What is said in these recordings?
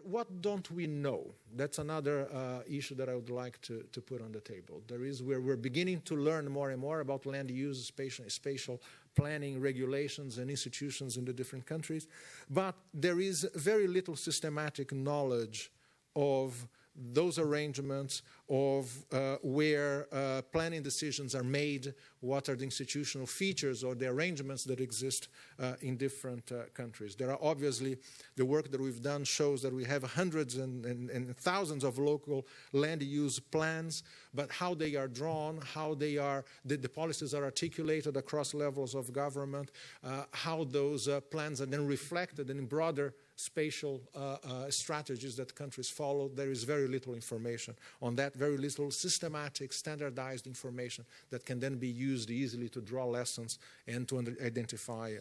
What don't we know? That's another issue that I would like to put on the table. We're beginning to learn more and more about land use, spatial planning, regulations, and institutions in the different countries. But there is very little systematic knowledge of those arrangements, of where planning decisions are made, what are the institutional features or the arrangements that exist in different countries. There are obviously, the work that we've done shows that we have hundreds and thousands of local land use plans, but how they are drawn, how they are, the policies are articulated across levels of government, how those plans are then reflected in broader spatial strategies that countries follow. There is very little information on that, very little systematic, standardized information that can then be used easily to draw lessons and to identify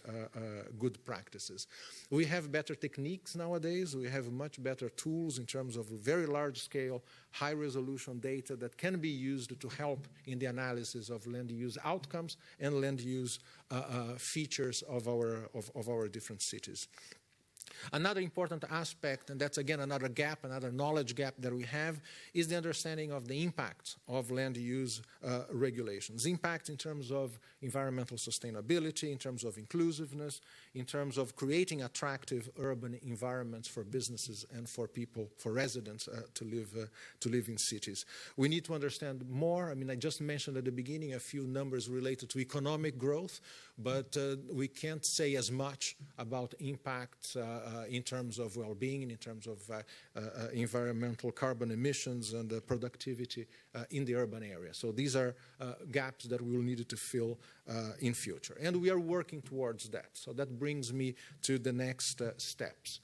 good practices. We have better techniques nowadays. We have much better tools in terms of very large-scale, high-resolution data that can be used to help in the analysis of land use outcomes and land use features of our different cities. Another important aspect, and that's again another gap, another knowledge gap that we have, is the understanding of the impact of land use regulations. Impact in terms of environmental sustainability, in terms of inclusiveness, in terms of creating attractive urban environments for businesses and for people, for residents to live in cities. We need to understand more. I mean, I just mentioned at the beginning a few numbers related to economic growth, but we can't say as much about impact in terms of well-being, in terms of environmental carbon emissions and productivity in the urban area. So these are gaps that we will need to fill in future. And we are working towards that. So that brings me to the next steps.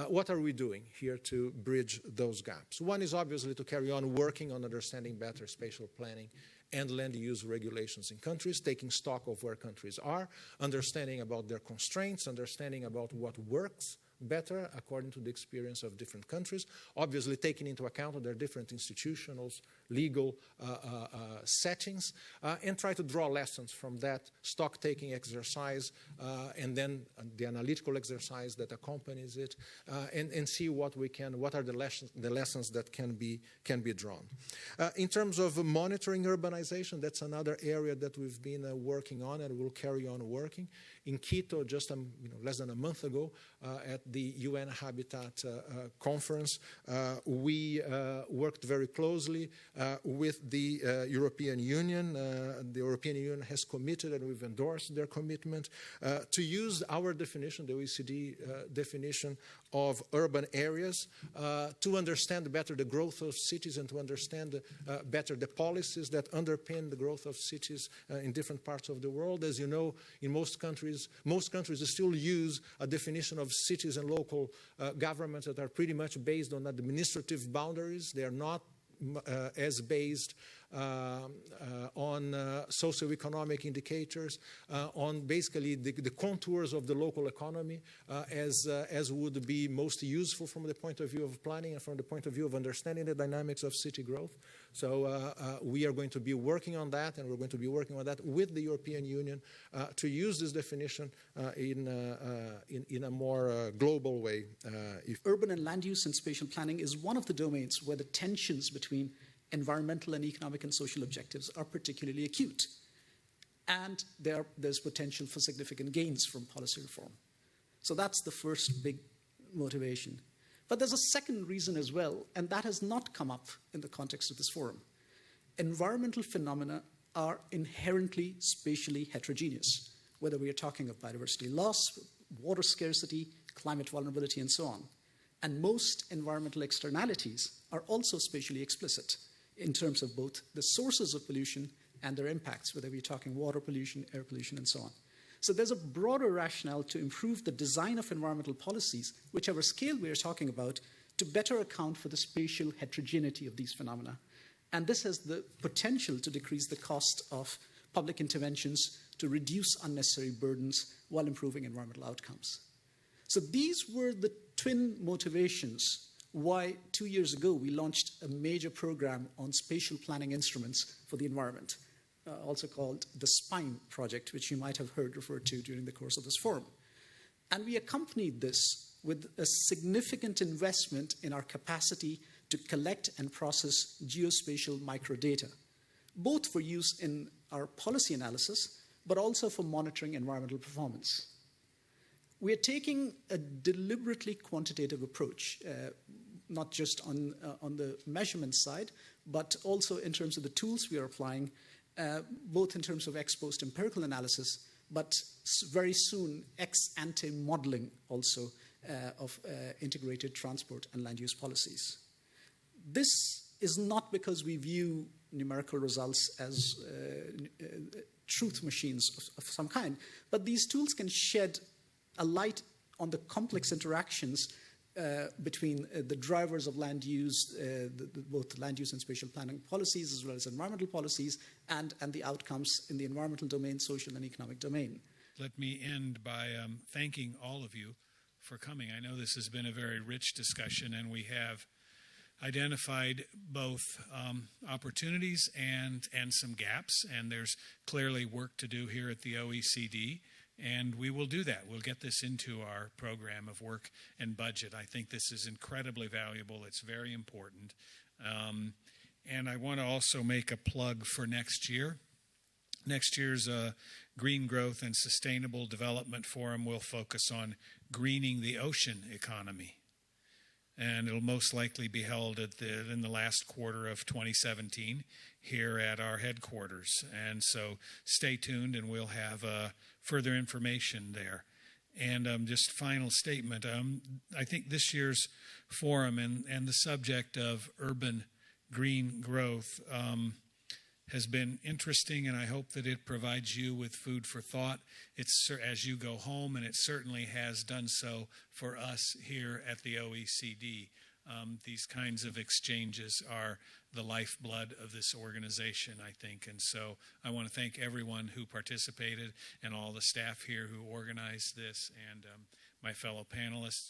What are we doing here to bridge those gaps? One is obviously to carry on working on understanding better spatial planning and land use regulations in countries, taking stock of where countries are, understanding about their constraints, understanding about what works better according to the experience of different countries, obviously taking into account their different institutional, legal settings, and try to draw lessons from that stock-taking exercise and then the analytical exercise that accompanies it, and see what are the lessons that can be drawn. In terms of monitoring urbanization, that's another area that we've been working on and will carry on working. In Quito, just less than a month ago, at the UN Habitat Conference, we worked very closely with the European Union. The European Union has committed, and we've endorsed their commitment, to use our definition, the OECD definition of urban areas, to understand better the growth of cities and to understand better the policies that underpin the growth of cities in different parts of the world. As you know, in most countries still use a definition of cities and local governments that are pretty much based on administrative boundaries. They are not as based on socioeconomic indicators, on basically the contours of the local economy as would be most useful from the point of view of planning and from the point of view of understanding the dynamics of city growth. So we are going to be working on that, and we're going to be working on that with the European Union to use this definition in a more global way. Urban and land use and spatial planning is one of the domains where the tensions between environmental and economic and social objectives are particularly acute. And there's potential for significant gains from policy reform. So that's the first big motivation. But there's a second reason as well, and that has not come up in the context of this forum. Environmental phenomena are inherently spatially heterogeneous, whether we are talking of biodiversity loss, water scarcity, climate vulnerability, and so on. And most environmental externalities are also spatially explicit in terms of both the sources of pollution and their impacts, whether we're talking water pollution, air pollution, and so on. So there's a broader rationale to improve the design of environmental policies, whichever scale we are talking about, to better account for the spatial heterogeneity of these phenomena. And this has the potential to decrease the cost of public interventions, to reduce unnecessary burdens while improving environmental outcomes. So these were the twin motivations why 2 years ago we launched a major program on spatial planning instruments for the environment, also called the SPINE project, which you might have heard referred to during the course of this forum. And we accompanied this with a significant investment in our capacity to collect and process geospatial microdata, both for use in our policy analysis, but also for monitoring environmental performance. We are taking a deliberately quantitative approach, not just on the measurement side, but also in terms of the tools we are applying, both in terms of ex post empirical analysis, but very soon ex ante modeling also of integrated transport and land use policies. This is not because we view numerical results as truth machines of some kind, but these tools can shed a light on the complex interactions between the drivers of land use, both land use and spatial planning policies, as well as environmental policies, and the outcomes in the environmental domain, social and economic domain. Let me end by thanking all of you for coming. I know this has been a very rich discussion, and we have identified both opportunities and some gaps, and there's clearly work to do here at the OECD. And we will do that. We'll get this into our program of work and budget. I think this is incredibly valuable. It's very important. And I want to also make a plug for next year. Next year's Green Growth and Sustainable Development Forum will focus on greening the ocean economy. And it'll most likely be held in the last quarter of 2017 here at our headquarters. And so stay tuned, and we'll have further information there. And just final statement, I think this year's forum and the subject of urban green growth has been interesting, and I hope that it provides you with food for thought as you go home, and it certainly has done so for us here at the OECD. These kinds of exchanges are the lifeblood of this organization, I think. And so I want to thank everyone who participated and all the staff here who organized this, and my fellow panelists.